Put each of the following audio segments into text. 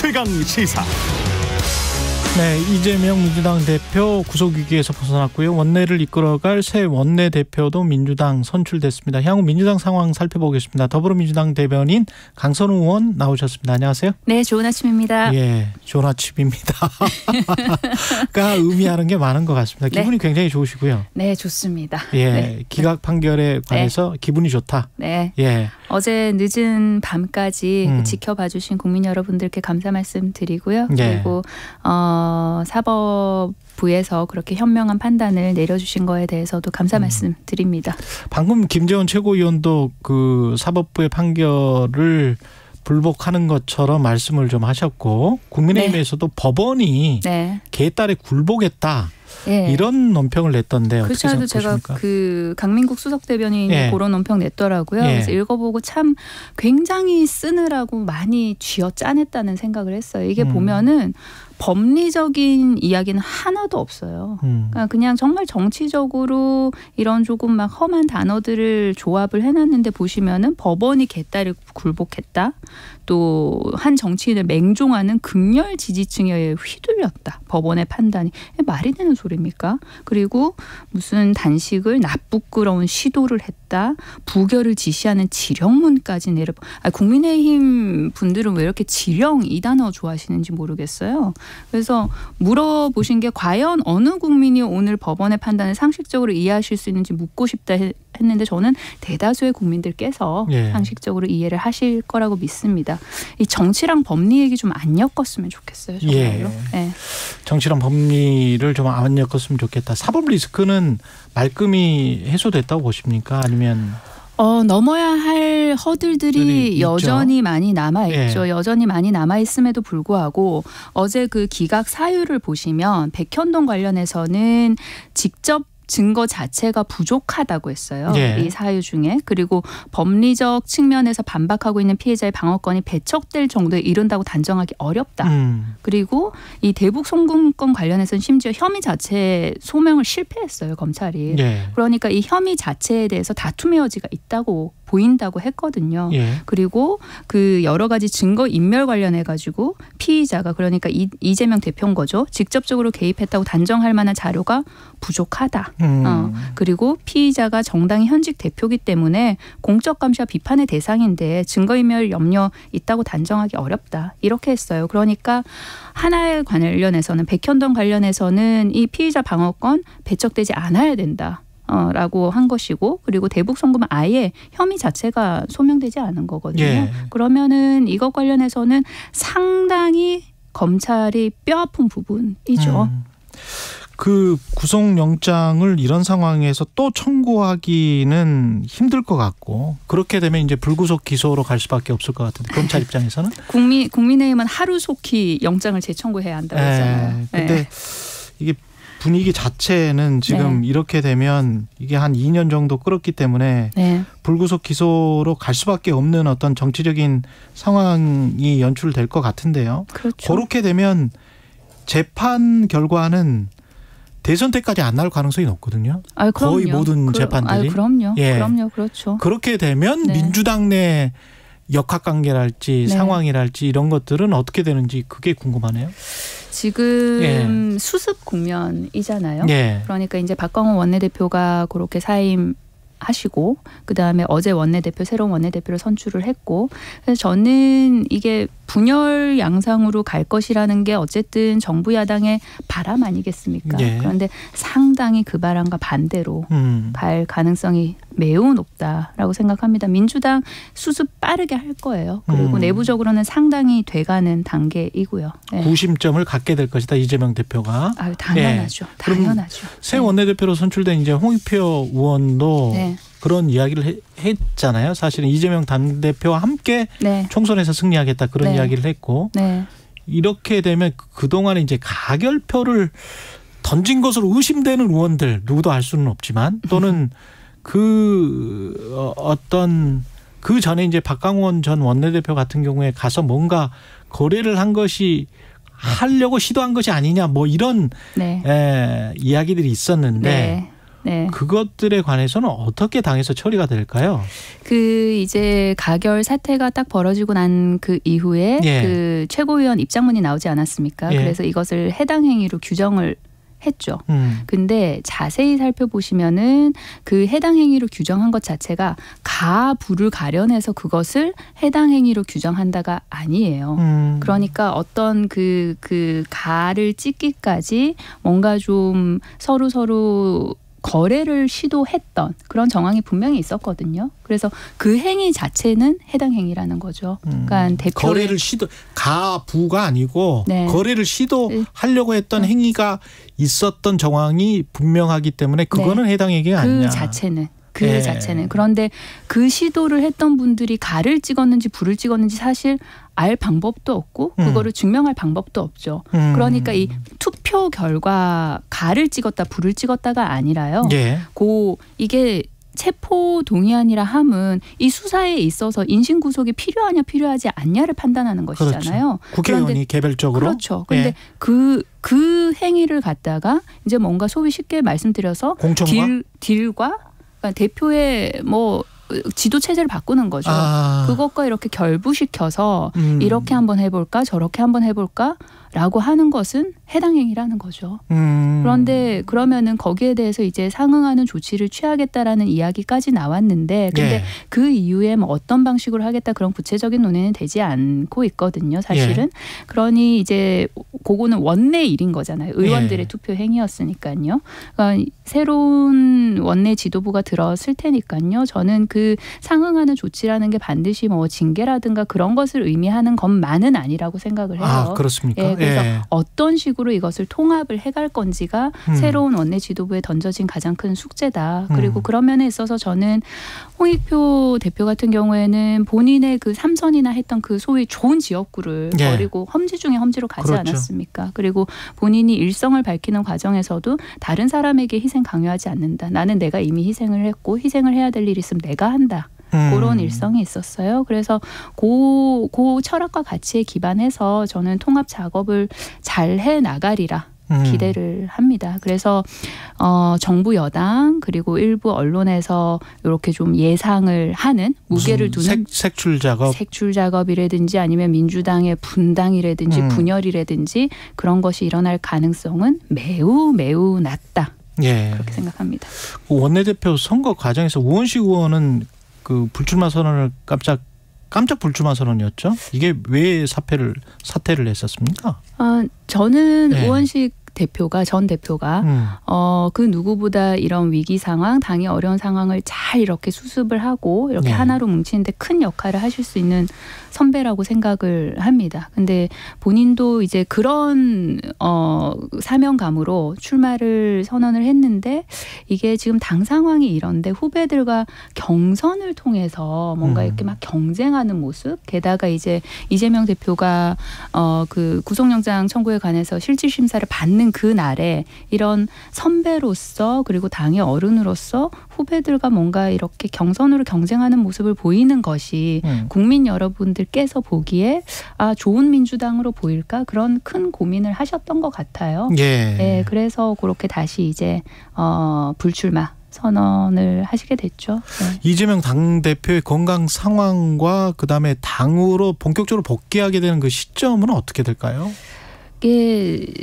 최강시사. 네, 이재명 민주당 대표 구속위기에서 벗어났고요. 원내를 이끌어갈 새 원내대표도 민주당 선출됐습니다. 향후 민주당 상황 살펴보겠습니다. 더불어민주당 대변인 강선우 의원 나오셨습니다. 안녕하세요. 네, 좋은 아침입니다. 예, 좋은 아침입니다. 가 의미하는 게 많은 것 같습니다. 기분이 네. 굉장히 좋으시고요. 네, 좋습니다. 예, 네. 기각 판결에 관해서 네. 기분이 좋다. 네. 예. 어제 늦은 밤까지 지켜봐 주신 국민 여러분들께 감사 말씀드리고요. 예. 그리고 사법부에서 그렇게 현명한 판단을 내려주신 거에 대해서도 감사 말씀드립니다. 방금 김재원 최고위원도 그 사법부의 판결을 불복하는 것처럼 말씀을 좀 하셨고 국민의힘에서도 네. 법원이 네. 개딸에 굴복했다. 예. 이런 논평을 냈던데 어떻게 그렇죠. 생각하십니까? 제가 그 강민국 수석 대변인이 예. 그런 논평 냈더라고요. 예. 그래서 읽어보고 참 굉장히 쓰느라고 많이 쥐어짜냈다는 생각을 했어요. 이게 보면은 법리적인 이야기는 하나도 없어요. 그러니까 그냥 정말 정치적으로 이런 조금 막 험한 단어들을 조합을 해놨는데 보시면은 법원이 개딸을 굴복했다. 또 한 정치인을 맹종하는 극렬 지지층에 의해 휘둘렸다. 법원의 판단이. 말이 되는 소리입니까? 그리고 무슨 단식을 나쁘끄러운 시도를 했다. 부결을 지시하는 지령문까지 내려. 국민의힘 분들은 왜 이렇게 지령 이 단어 좋아하시는지 모르겠어요. 그래서 물어보신 게 과연 어느 국민이 오늘 법원의 판단을 상식적으로 이해하실 수 있는지 묻고 싶다 했는데 저는 대다수의 국민들께서 예. 상식적으로 이해를 하실 거라고 믿습니다. 이 정치랑 법리 얘기 좀 안 엮었으면 좋겠어요. 정말로. 예. 네. 정치랑 법리를 좀 안 엮었으면 좋겠다. 사법 리스크는 말끔히 해소됐다고 보십니까? 아니면 넘어야 할 허들들이 여전히 많이 남아있죠. 예. 여전히 많이 남아있음에도 불구하고 어제 그 기각 사유를 보시면 백현동 관련해서는 직접 증거 자체가 부족하다고 했어요. 예. 이 사유 중에. 그리고 법리적 측면에서 반박하고 있는 피해자의 방어권이 배척될 정도에 이른다고 단정하기 어렵다. 그리고 이 대북 송금건 관련해서는 심지어 혐의 자체 소명을 실패했어요. 검찰이. 예. 그러니까 이 혐의 자체에 대해서 다툼의 여지가 있다고 보인다고 했거든요. 예. 그리고 그 여러 가지 증거 인멸 관련해 가지고 피의자가 그러니까 이재명 대표인 거죠. 직접적으로 개입했다고 단정할 만한 자료가 부족하다. 그리고 피의자가 정당의 현직 대표이기 때문에 공적 감시와 비판의 대상인데 증거인멸 염려 있다고 단정하기 어렵다. 이렇게 했어요. 그러니까 하나에 관련해서는 백현동 관련해서는 이 피의자 방어권 배척되지 않아야 된다. 라고 한 것이고 그리고 대북 송금은 아예 혐의 자체가 소명되지 않은 거거든요. 예. 그러면은 이것 관련해서는 상당히 검찰이 뼈아픈 부분이죠. 그 구속영장을 이런 상황에서 또 청구하기는 힘들 것 같고 그렇게 되면 이제 불구속 기소로 갈 수밖에 없을 것 같은데 검찰 입장에서는 국민의힘은 하루속히 영장을 재청구해야 한다고 했잖아요. 근데 네. 이게 분위기 자체는 지금 네. 이렇게 되면 이게 한 2년 정도 끌었기 때문에 네. 불구속 기소로 갈 수밖에 없는 어떤 정치적인 상황이 연출될 것 같은데요. 그렇죠. 그렇게 되면 재판 결과는 대선 때까지 안 나올 가능성이 높거든요. 거의 모든 재판들이. 그럼요. 예. 그럼요. 그렇죠. 그렇게 되면 네. 민주당 내 역학관계랄지 네. 상황이랄지 이런 것들은 어떻게 되는지 그게 궁금하네요. 지금 수습 국면이잖아요. 예. 그러니까 이제 박광원 원내대표가 그렇게 사임하시고 그다음에 어제 원내대표 새로운 원내대표를 선출을 했고 그래서 저는 이게 분열 양상으로 갈 것이라는 게 어쨌든 정부 야당의 바람 아니겠습니까? 예. 그런데 상당히 그 바람과 반대로 갈 가능성이 매우 높다라고 생각합니다. 민주당 수습 빠르게 할 거예요. 그리고 내부적으로는 상당히 돼가는 단계이고요. 네. 구심점을 갖게 될 것이다. 이재명 대표가. 당연하죠. 예. 당연하죠. 새 원내대표로 선출된 이제 홍익표 의원도 네. 그런 이야기를 했잖아요. 사실은 이재명 당대표와 함께 네. 총선에서 승리하겠다 그런 네. 이야기를 했고 네. 이렇게 되면 그동안에 이제 가결표를 던진 것으로 의심되는 의원들 누구도 알 수는 없지만 또는 어떤 그 전에 이제 박광원 전 원내대표 같은 경우에 가서 뭔가 거래를 한 것이 하려고 시도한 것이 아니냐 뭐 이런 네. 이야기들이 있었는데 네. 네. 그것들에 관해서는 어떻게 당에서 처리가 될까요? 이제 가결 사태가 딱 벌어지고 난 그 이후에 예. 그 최고위원 입장문이 나오지 않았습니까? 예. 그래서 이것을 해당 행위로 규정을 했죠. 근데 자세히 살펴보시면은 그 해당 행위로 규정한 것 자체가 가, 부를 가려내서 그것을 해당 행위로 규정한다가 아니에요. 그러니까 어떤 그 가를 찍기까지 뭔가 좀 서로 거래를 시도했던 그런 정황이 분명히 있었거든요. 그래서 그 행위 자체는 해당 행위라는 거죠. 그러니까 거래를 가, 부가 아니고 네. 거래를 시도하려고 했던 행위가 있었던 정황이 분명하기 때문에 그거는 해당 행위가 아니냐. 그 자체는. 그런데 그 시도를 했던 분들이 가를 찍었는지 부를 찍었는지 사실 알 방법도 없고 그거를 증명할 방법도 없죠. 그러니까 이 투표 결과 가를 찍었다 부를 찍었다가 아니라요. 예. 이게 체포 동의안이라 함은 이 수사에 있어서 인신 구속이 필요하냐 필요하지 않냐를 판단하는 것이잖아요. 그렇죠. 국회의원이 개별적으로. 그렇죠. 그런데 그 행위를 갖다가 이제 뭔가 소위 쉽게 말씀드려서 공천과 딜과 그러니까 대표의 지도 체제를 바꾸는 거죠. 그것과 이렇게 결부시켜서 이렇게 한번 해볼까 저렇게 한번 해볼까라고 하는 것은 해당 행위라는 거죠. 그런데 그러면은 거기에 대해서 이제 상응하는 조치를 취하겠다라는 이야기까지 나왔는데 근데 그 이후에 어떤 방식으로 하겠다 그런 구체적인 논의는 되지 않고 있거든요. 사실은. 그러니 이제 그거는 원내 일인 거잖아요. 의원들의 투표 행위였으니까요. 그러니까 새로운 원내 지도부가 들어설 테니까요. 저는 그 상응하는 조치라는 게 반드시 징계라든가 그런 것을 의미하는 것만은 아니라고 생각을 해요. 그렇습니까? 그래서 어떤 식으로 이것을 통합을 해갈 건지가 새로운 원내 지도부에 던져진 가장 큰 숙제다. 그리고 그런 면에 있어서 저는 홍익표 대표 같은 경우에는 본인의 그 3선이나 했던 그 소위 좋은 지역구를 버리고 험지 중에 험지로 가지 않았습니까? 그리고 본인이 일성을 밝히는 과정에서도 다른 사람에게 희생 강요하지 않는다. 나는 내가 이미 희생을 했고 희생을 해야 될 일이 있으면 내가 한다. 그런 일성이 있었어요. 그래서 그 철학과 가치에 기반해서 저는 통합 작업을 잘 해나가리라 기대를 합니다. 그래서 정부 여당 그리고 일부 언론에서 이렇게 좀 예상을 하는 무게를 두는 색출 작업이라든지 아니면 민주당의 분당이라든지 분열이라든지 그런 것이 일어날 가능성은 매우 낮다. 그렇게 생각합니다. 원내대표 선거 과정에서 우원식 의원은 그 불출마 선언을 깜짝 불출마 선언이었죠. 이게 왜 사퇴를 했었습니까? 저는 우원식 전 대표가 그 누구보다 이런 위기 상황, 당의 어려운 상황을 잘 이렇게 수습을 하고 이렇게 하나로 뭉치는데 큰 역할을 하실 수 있는 선배라고 생각을 합니다. 근데 본인도 이제 그런 사명감으로 출마를 선언을 했는데 이게 지금 당 상황이 이런데 후배들과 경선을 통해서 뭔가 이렇게 막 경쟁하는 모습, 게다가 이제 이재명 대표가 그 구속영장 청구에 관해서 실질 심사를 받는 그 날에 이런 선배로서 그리고 당의 어른으로서 후배들과 뭔가 이렇게 경선으로 경쟁하는 모습을 보이는 것이 국민 여러분들께서 보기에 좋은 민주당으로 보일까 그런 큰 고민을 하셨던 것 같아요. 그래서 그렇게 다시 이제 불출마 선언을 하시게 됐죠. 이재명 당대표의 건강 상황과 그다음에 당으로 본격적으로 복귀하게 되는 그 시점은 어떻게 될까요?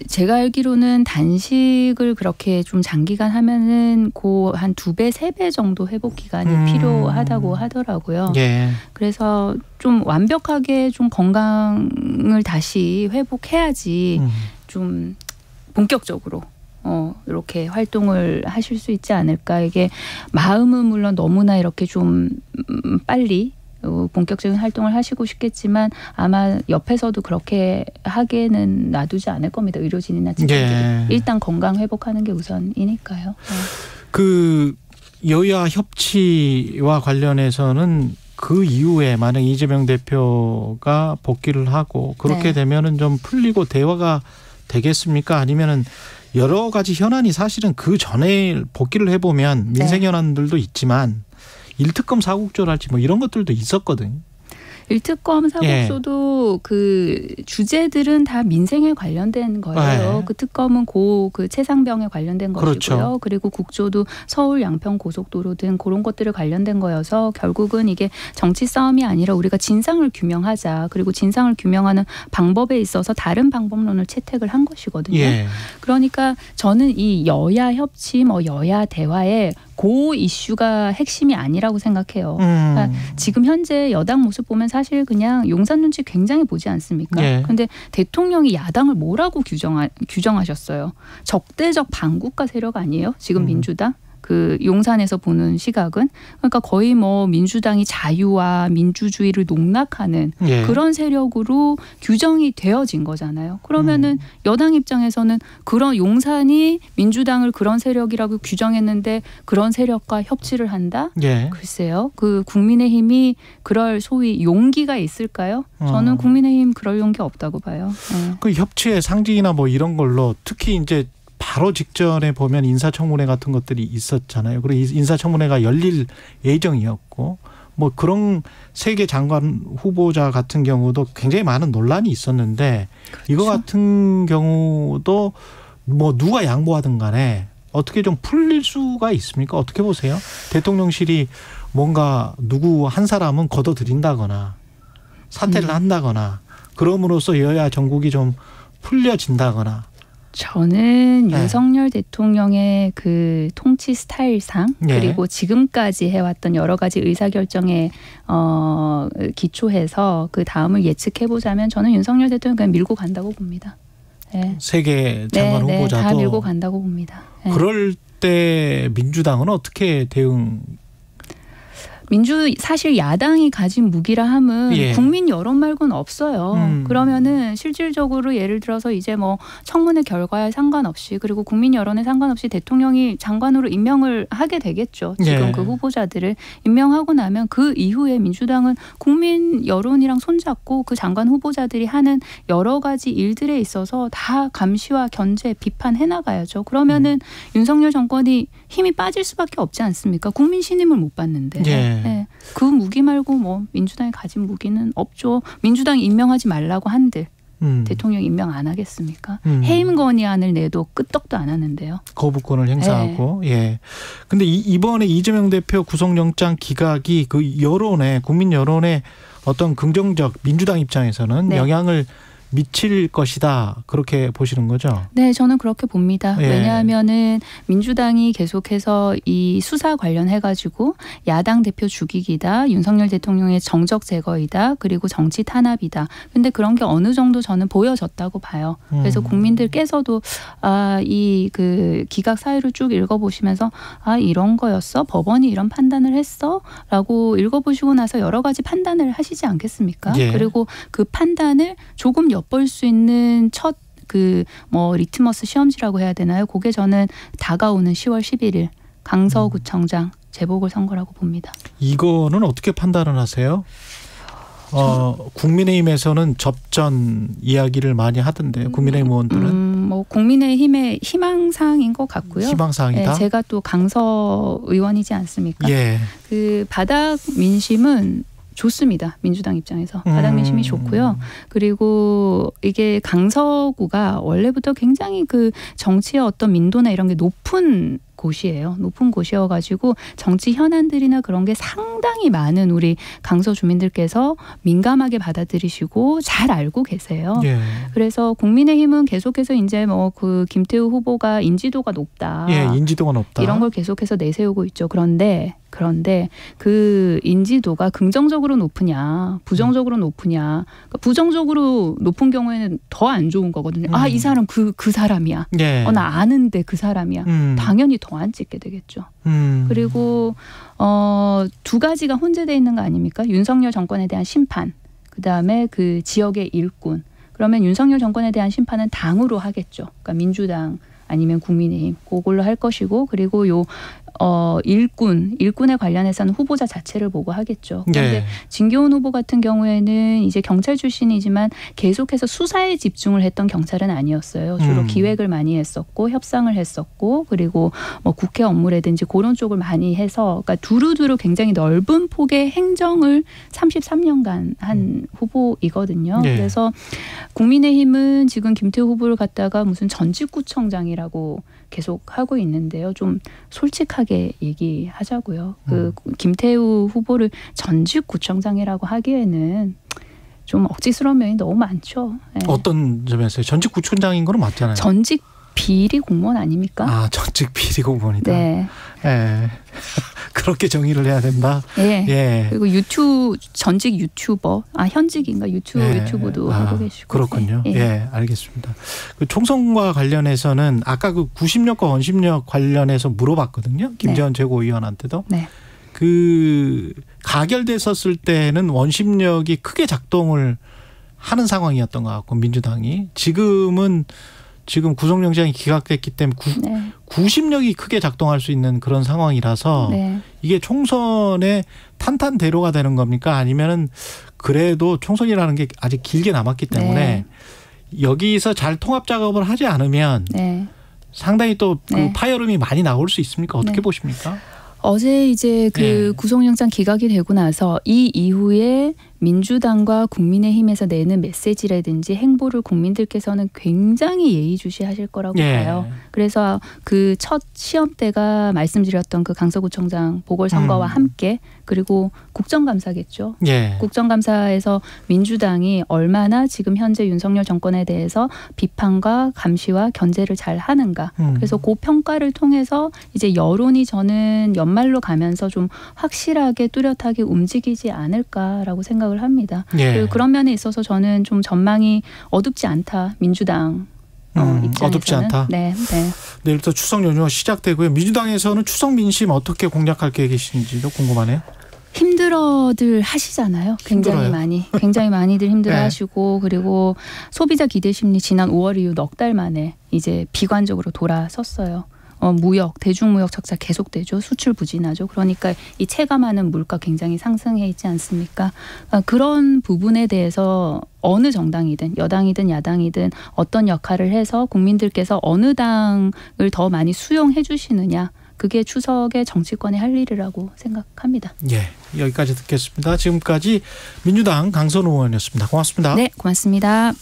제가 알기로는 단식을 그렇게 좀 장기간 하면은 한 2배, 3배 정도 회복 기간이 필요하다고 하더라고요. 그래서 좀 완벽하게 좀 건강을 다시 회복해야지 좀 본격적으로 이렇게 활동을 하실 수 있지 않을까. 이게 마음은 물론 너무나 이렇게 좀 빨리 본격적인 활동을 하시고 싶겠지만 아마 옆에서도 그렇게 하게는 놔두지 않을 겁니다. 의료진이나 직원들이. 일단 건강 회복하는 게 우선이니까요. 그 여야 협치와 관련해서는 그 이후에 만약 이재명 대표가 복귀를 하고 그렇게 되면은 좀 풀리고 대화가 되겠습니까? 아니면은 여러 가지 현안이 사실은 그 전에 복귀를 해보면 민생 현안들도 있지만 일특검 사국조랄지 이런 것들도 있었거든요. 일특검 사법소도 그 주제들은 다 민생에 관련된 거예요. 그 특검은 그 최상병에 관련된 것이고요. 그렇죠. 그리고 국조도 서울 양평 고속도로 등 그런 것들을 관련된 거여서 결국은 이게 정치 싸움이 아니라 우리가 진상을 규명하자. 그리고 진상을 규명하는 방법에 있어서 다른 방법론을 채택을 한 것이거든요. 그러니까 저는 이 여야 협치, 여야 대화에 그 이슈가 핵심이 아니라고 생각해요. 그러니까 지금 현재 여당 모습 보면 사실 그냥 용산 눈치 굉장히 보지 않습니까? 그런데 대통령이 야당을 뭐라고 규정하셨어요? 적대적 반국가 세력 아니에요? 지금 민주당? 그 용산에서 보는 시각은 그러니까 거의 민주당이 자유와 민주주의를 농락하는 그런 세력으로 규정이 되어진 거잖아요. 그러면은 여당 입장에서는 그런 용산이 민주당을 그런 세력이라고 규정했는데 그런 세력과 협치를 한다? 글쎄요. 그 국민의힘이 그럴 소위 용기가 있을까요? 저는 국민의힘 그럴 용기 없다고 봐요. 그 협치의 상징이나 이런 걸로 특히 이제 바로 직전에 보면 인사청문회 같은 것들이 있었잖아요. 그리고 인사청문회가 열릴 예정이었고 그런 세계 장관 후보자 같은 경우도 굉장히 많은 논란이 있었는데 그렇죠. 이거 같은 경우도 누가 양보하든 간에 어떻게 좀 풀릴 수가 있습니까? 어떻게 보세요? 대통령실이 뭔가 누구 한 사람은 걷어들인다거나 사퇴를 한다거나 그럼으로써 여야 정국이 좀 풀려진다거나 저는 윤석열 대통령의 그 통치 스타일상 그리고 지금까지 해왔던 여러 가지 의사결정에 기초해서 그 다음을 예측해보자면 저는 윤석열 대통령 그냥 밀고 간다고 봅니다. 세계 장관 후보자도 다 밀고 간다고 봅니다. 그럴 때 민주당은 어떻게 대응? 사실 야당이 가진 무기라 함은 국민 여론 말고는 없어요. 그러면은 실질적으로 예를 들어서 이제 청문회 결과에 상관없이 그리고 국민 여론에 상관없이 대통령이 장관으로 임명을 하게 되겠죠. 지금 그 후보자들을 임명하고 나면 그 이후에 민주당은 국민 여론이랑 손잡고 그 장관 후보자들이 하는 여러 가지 일들에 있어서 다 감시와 견제, 비판해 나가야죠. 그러면은 윤석열 정권이 힘이 빠질 수밖에 없지 않습니까? 국민 신임을 못 받는데. 그 무기 말고 민주당이 가진 무기는 없죠. 민주당이 임명하지 말라고 한들 대통령 임명 안 하겠습니까? 해임 건의안을 내도 끄떡도 안 하는데요. 거부권을 행사하고. 근데 이번에 이재명 대표 구속영장 기각이 그 국민 여론에 어떤 긍정적 민주당 입장에서는 영향을 미칠 것이다. 그렇게 보시는 거죠? 네, 저는 그렇게 봅니다. 왜냐하면은 민주당이 계속해서 이 수사 관련해가지고 야당 대표 죽이기다, 윤석열 대통령의 정적 제거이다, 그리고 정치 탄압이다. 근데 그런 게 어느 정도 저는 보여졌다고 봐요. 그래서 국민들께서도 이 그 기각 사유를 쭉 읽어보시면서 이런 거였어? 법원이 이런 판단을 했어? 라고 읽어보시고 나서 여러 가지 판단을 하시지 않겠습니까? 그리고 그 판단을 조금 엿볼 수 있는 첫 리트머스 시험지라고 해야 되나요? 그게 저는 다가오는 10월 11일 강서구청장 재보궐선거라고 봅니다. 이거는 어떻게 판단을 하세요? 국민의힘에서는 접전 이야기를 많이 하던데요. 국민의힘 의원들은. 국민의힘의 희망사항인 것 같고요. 희망사항이다. 제가 또 강서 의원이지 않습니까? 그 바닥 민심은 좋습니다. 민주당 입장에서. 바닥 민심이 좋고요. 그리고 이게 강서구가 원래부터 굉장히 그 정치의 어떤 민도나 이런 게 높은 곳이에요. 높은 곳이어가지고 정치 현안들이나 그런 게 상당히 많은 우리 강서 주민들께서 민감하게 받아들이시고 잘 알고 계세요. 그래서 국민의힘은 계속해서 이제 그 김태우 후보가 인지도가 높다. 인지도가 높다. 이런 걸 계속해서 내세우고 있죠. 그런데 그 인지도가 긍정적으로 높으냐 부정적으로 높으냐. 그러니까 부정적으로 높은 경우에는 더 안 좋은 거거든요. 이 사람 그 사람이야. 나 아는데 그 사람이야. 당연히 더 안 찍게 되겠죠. 그리고 두 가지가 혼재되어 있는 거 아닙니까? 윤석열 정권에 대한 심판, 그다음에 그 지역의 일꾼. 그러면 윤석열 정권에 대한 심판은 당으로 하겠죠. 그러니까 민주당 아니면 국민의힘 그걸로 할 것이고, 그리고 일꾼에 관련해서는 후보자 자체를 보고 하겠죠. 그런데 진교훈 후보 같은 경우에는 이제 경찰 출신이지만 계속해서 수사에 집중을 했던 경찰은 아니었어요. 주로 기획을 많이 했었고 협상을 했었고 그리고 뭐 국회 업무라든지 그런 쪽을 많이 해서 그러니까 두루두루 굉장히 넓은 폭의 행정을 33년간 한 후보이거든요. 그래서 국민의힘은 지금 김태우 후보를 갖다가 무슨 전직구청장이라고 계속 하고 있는데요. 좀 솔직하게 얘기하자고요. 그 김태우 후보를 전직구청장이라고 하기에는 좀 억지스러운 면이 너무 많죠. 네. 어떤 점에서요? 전직구청장인 거는 맞잖아요. 전직 비리 공무원 아닙니까? 아, 전직 비리 공무원이다. 네. 그렇게 정의를 해야 된다. 예. 그리고 전직 유튜버, 현직인가 유튜브도 하고 계시고. 그렇군요. 알겠습니다. 그 총선과 관련해서는 아까 그 구심력과 원심력 관련해서 물어봤거든요. 김재원 최고위원한테도. 그 가결됐었을 때는 원심력이 크게 작동을 하는 상황이었던 것 같고 민주당이 지금 구속영장이 기각됐기 때문에 구심력이 크게 작동할 수 있는 그런 상황이라서 이게 총선의 탄탄대로가 되는 겁니까? 아니면은 그래도 총선이라는 게 아직 길게 남았기 때문에 여기서 잘 통합 작업을 하지 않으면 상당히 또 그 파열음이 많이 나올 수 있습니까? 어떻게 보십니까? 어제 이제 그 구속영장 기각이 되고 나서 이 이후에 민주당과 국민의힘에서 내는 메시지라든지 행보를 국민들께서는 굉장히 예의주시하실 거라고 봐요. 그래서 그 첫 시험대가 말씀드렸던 그 강서구청장 보궐선거와 함께 그리고 국정감사겠죠. 국정감사에서 민주당이 얼마나 지금 현재 윤석열 정권에 대해서 비판과 감시와 견제를 잘 하는가. 그래서 그 평가를 통해서 이제 여론이 저는 연말로 가면서 좀 확실하게 뚜렷하게 움직이지 않을까라고 생각을 합니다. 그리고 그런 면에 있어서 저는 좀 전망이 어둡지 않다. 민주당 입장에서는. 어둡지 않다. 내일부터 추석 연휴가 시작되고요. 민주당에서는 추석 민심 어떻게 공략할 계획이신지도 궁금하네요. 힘들어들 하시잖아요. 굉장히 많이들 힘들어하시고 그리고 소비자 기대 심리 지난 5월 이후 넉 달 만에 이제 비관적으로 돌아섰어요. 무역, 대중무역 적자 계속되죠. 수출 부진하죠. 그러니까 이 체감하는 물가 굉장히 상승해 있지 않습니까? 그런 부분에 대해서 어느 정당이든 여당이든 야당이든 어떤 역할을 해서 국민들께서 어느 당을 더 많이 수용해 주시느냐. 그게 추석의 정치권의 할 일이라고 생각합니다. 여기까지 듣겠습니다. 지금까지 민주당 강선 의원이었습니다. 고맙습니다. 네, 고맙습니다.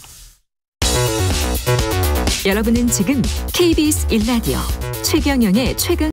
여러분은 지금 KBS 1라디오 최경영의 최근